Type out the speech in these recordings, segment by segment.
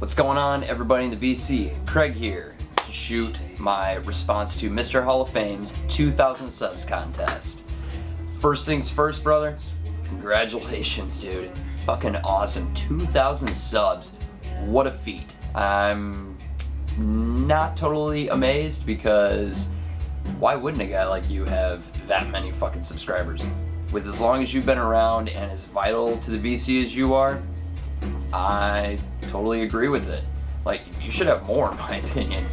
What's going on, everybody in the VC? Craig here to shoot my response to Mr. Hall of Fame's 2,000 subs contest. First things first, brother, congratulations, dude. Fucking awesome. 2,000 subs. What a feat. I'm not totally amazed because why wouldn't a guy like you have that many fucking subscribers? With as long as you've been around and as vital to the VC as you are, I totally agree with it. Like, you should have more, in my opinion.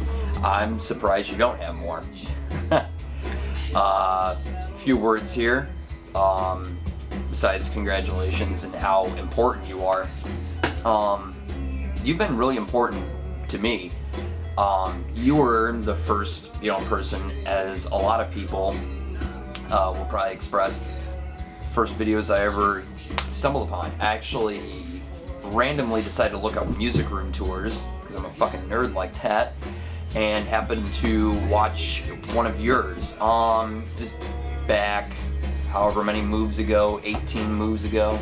I'm surprised you don't have more. Few words here. Besides congratulations and how important you are. You've been really important to me. You were the first, person, as a lot of people will probably express, first videos I ever stumbled upon. I actually randomly decided to look up music room tours, because I'm a fucking nerd like that, and happened to watch one of yours. It was back however many moves ago, 18 moves ago.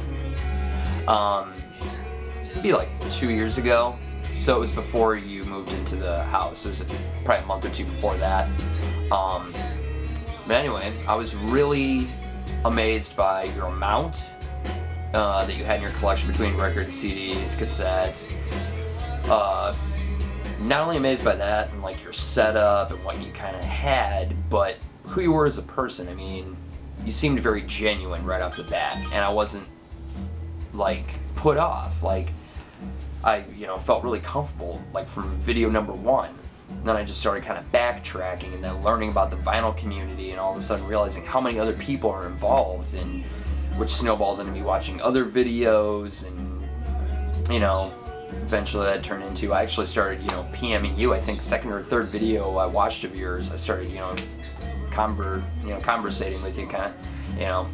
It'd be like 2 years ago. So it was before you moved into the house. It was probably a month or two before that. But anyway, I was really amazed by your amount that you had in your collection between records, CDs, cassettes. Not only amazed by that and like your setup and what you kind of had, but who you were as a person. I mean, you seemed very genuine right off the bat, and I wasn't like put off. Like, I felt really comfortable, like from video number one. And then I just started kind of backtracking and then learning about the vinyl community, and all of a sudden realizing how many other people are involved, and which snowballed into me watching other videos, and eventually that turned into, I actually started PMing you. I think second or third video I watched of yours, I started conversating with you, kind of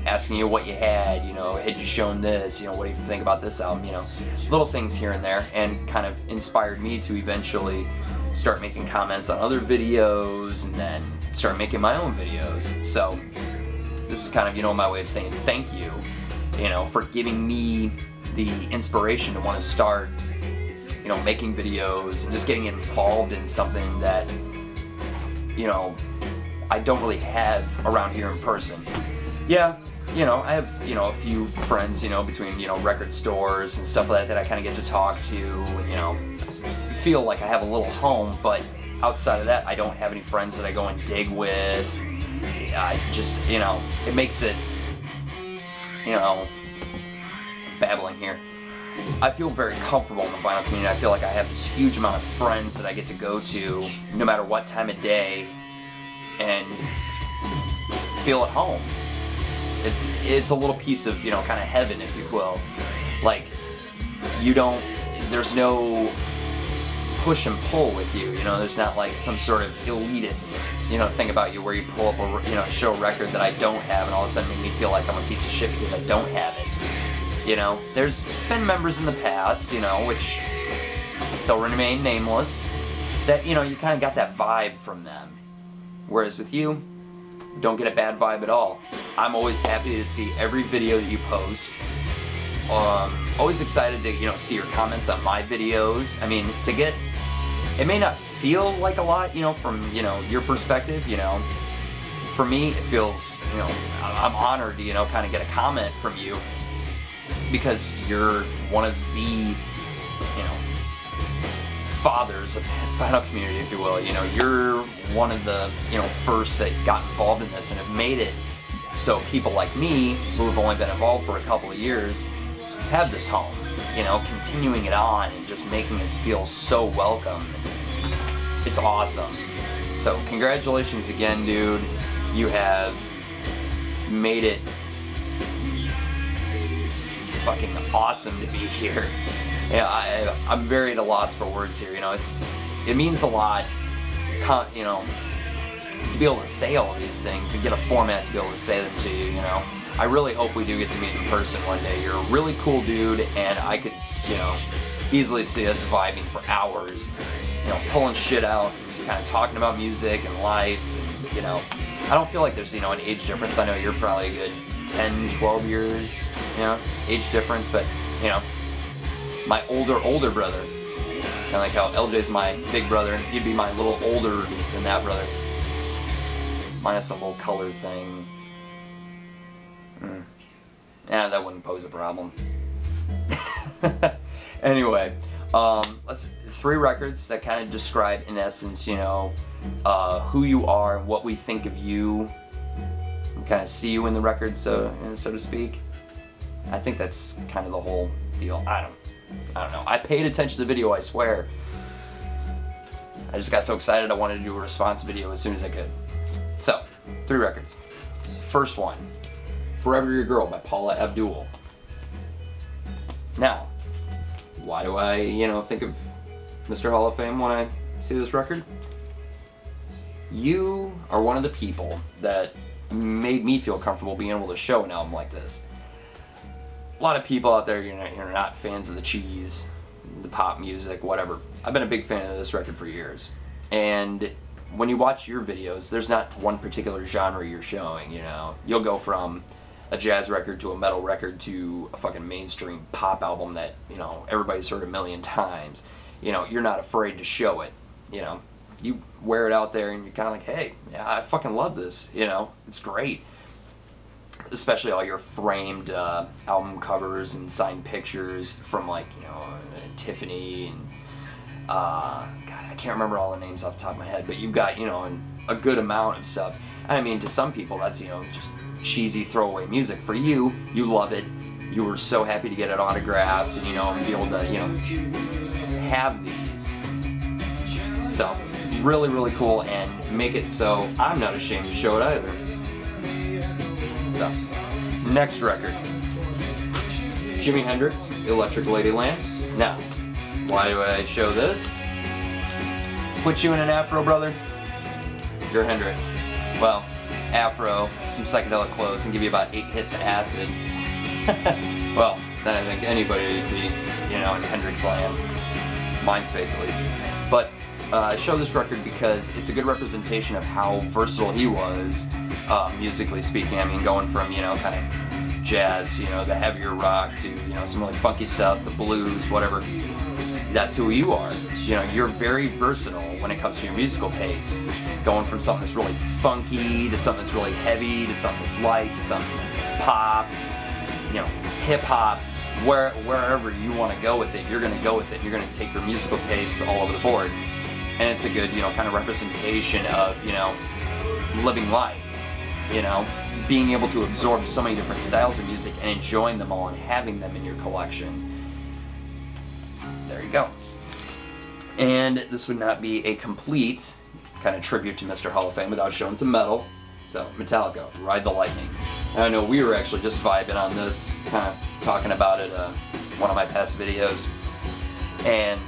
asking you what you had, had you shown this, what do you think about this album, little things here and there, and kind of inspired me to eventually start making comments on other videos, and then start making my own videos. So this is kind of, my way of saying thank you, for giving me the inspiration to want to start, making videos and just getting involved in something that, I don't really have around here in person. Yeah, I have, a few friends, between, record stores and stuff like that that I kind of get to talk to, and, feel like I have a little home, but outside of that, I don't have any friends that I go and dig with. I just, it makes it, babbling here. I feel very comfortable in the vinyl community. I feel like I have this huge amount of friends that I get to go to no matter what time of day and feel at home. It's a little piece of, kind of heaven, if you will. Like, there's no push and pull with you, there's not like some sort of elitist, thing about you where you pull up a, show record that I don't have and all of a sudden make me feel like I'm a piece of shit because I don't have it. There's been members in the past, which they'll remain nameless, that, you kind of got that vibe from them. Whereas with you, don't get a bad vibe at all. I'm always happy to see every video that you post. Always excited to, see your comments on my videos. I mean, it may not feel like a lot, from, your perspective, For me, it feels, I'm honored to, kind of get a comment from you because you're one of the, fathers of the vinyl community, if you will. You're one of the, first that got involved in this and have made it so people like me, who have only been involved for a couple of years, have this home, continuing it on and just making us feel so welcome. It's awesome. So congratulations again, dude. You have made it fucking awesome to be here. I'm very at a loss for words here. It means a lot, to be able to say all these things and get a format to be able to say them to you. I really hope we do get to meet in person one day. You're a really cool dude, and I could, easily see us vibing for hours, pulling shit out and just kind of talking about music and life. And, I don't feel like there's, an age difference. I know you're probably a good 10, 12 years, age difference, but, my older brother, Kind of like how LJ's my big brother, he'd be my little older than that brother. Minus the whole color thing. Yeah, that wouldn't pose a problem. Anyway, let's 3 records that kind of describe, in essence, you know, who you are and what we think of you. And kind of see you in the record, so to speak. I think that's kind of the whole deal. I don't know. I paid attention to the video, I swear. I just got so excited I wanted to do a response video as soon as I could. So, 3 records. First one, Forever Your Girl by Paula Abdul. Now, why do I, you know, think of Mr. Hall of Fame when I see this record? You are one of the people that made me feel comfortable being able to show an album like this. A lot of people out there, you're not fans of the cheese, the pop music, whatever. I've been a big fan of this record for years. And when you watch your videos, there's not one particular genre you're showing, you know. You'll go from a jazz record to a metal record to a fucking mainstream pop album that, you know, everybody's heard a million times. You know, you're not afraid to show it, you know. You wear it out there and you're kind of like, hey, yeah, I fucking love this, you know. It's great. Especially all your framed album covers and signed pictures from, like, you know, Tiffany and God, I can't remember all the names off the top of my head, but you've got, you know, a good amount of stuff. I mean, to some people that's, you know, just cheesy throwaway music. For you, you love it. You were so happy to get it autographed and, you know, and be able to, you know, have these. So, really, really cool, and make it so I'm not ashamed to show it either. So, next record, Jimi Hendrix, Electric Ladyland. Now, why do I show this? Put you in an afro, brother? You're Hendrix. Well, afro, some psychedelic clothes, and give you about 8 hits of acid. Well, then I think anybody would be, you know, in Hendrix land. Mindspace, at least. But I show this record because it's a good representation of how versatile he was, musically speaking. I mean, going from, you know, kind of jazz, you know, the heavier rock to, you know, some really funky stuff, the blues, whatever. That's who you are. You know, you're very versatile when it comes to your musical tastes. Going from something that's really funky to something that's really heavy to something that's light to something that's pop, you know, hip-hop. Wherever you want to go with it, you're going to go with it. You're going to take your musical tastes all over the board. And it's a good, you know, kind of representation of, you know, living life, you know, being able to absorb so many different styles of music and enjoying them all and having them in your collection. There you go. And this would not be a complete kind of tribute to Mr. Hall of Fame without showing some metal. So, Metallica, Ride the Lightning. I know we were actually just vibing on this, kind of talking about it one of my past videos. And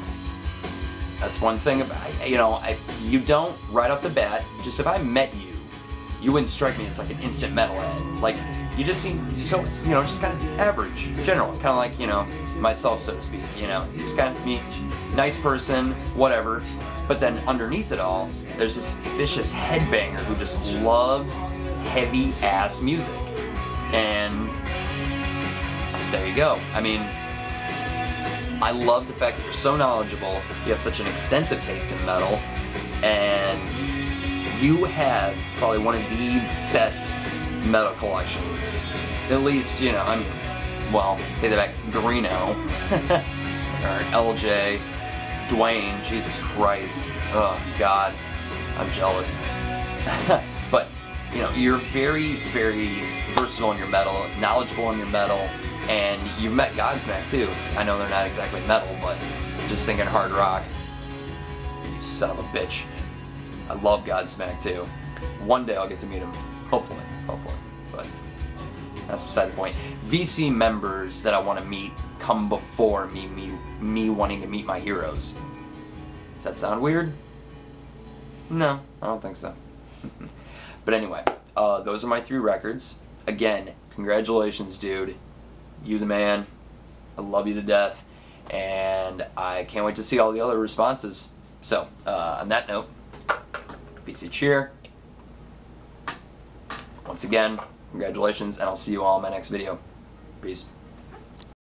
that's one thing about, you know, you don't, right off the bat, just if I met you, you wouldn't strike me as like an instant metalhead. Like, you just seem so, you know, just kind of average, general, kind of like, you know, myself, so to speak, you know, you just kind of me, nice person, whatever. But then underneath it all, there's this vicious headbanger who just loves heavy-ass music. And there you go. I mean, I love the fact that you're so knowledgeable, you have such an extensive taste in metal, and you have probably one of the best metal collections. At least, you know, I mean, well, take that back, Garino, or LJ, Dwayne, Jesus Christ, oh God, I'm jealous. But, you know, you're very, very versatile in your metal, knowledgeable in your metal, and you've met Godsmack too. I know they're not exactly metal, but just thinking hard rock. You son of a bitch. I love Godsmack too. One day I'll get to meet him, hopefully, but that's beside the point. VC members that I want to meet come before me wanting to meet my heroes. Does that sound weird? No, I don't think so. But anyway, those are my 3 records. Again, congratulations, dude. You the man. I love you to death. And I can't wait to see all the other responses. So, on that note, VC cheer. Once again, congratulations, and I'll see you all in my next video. Peace.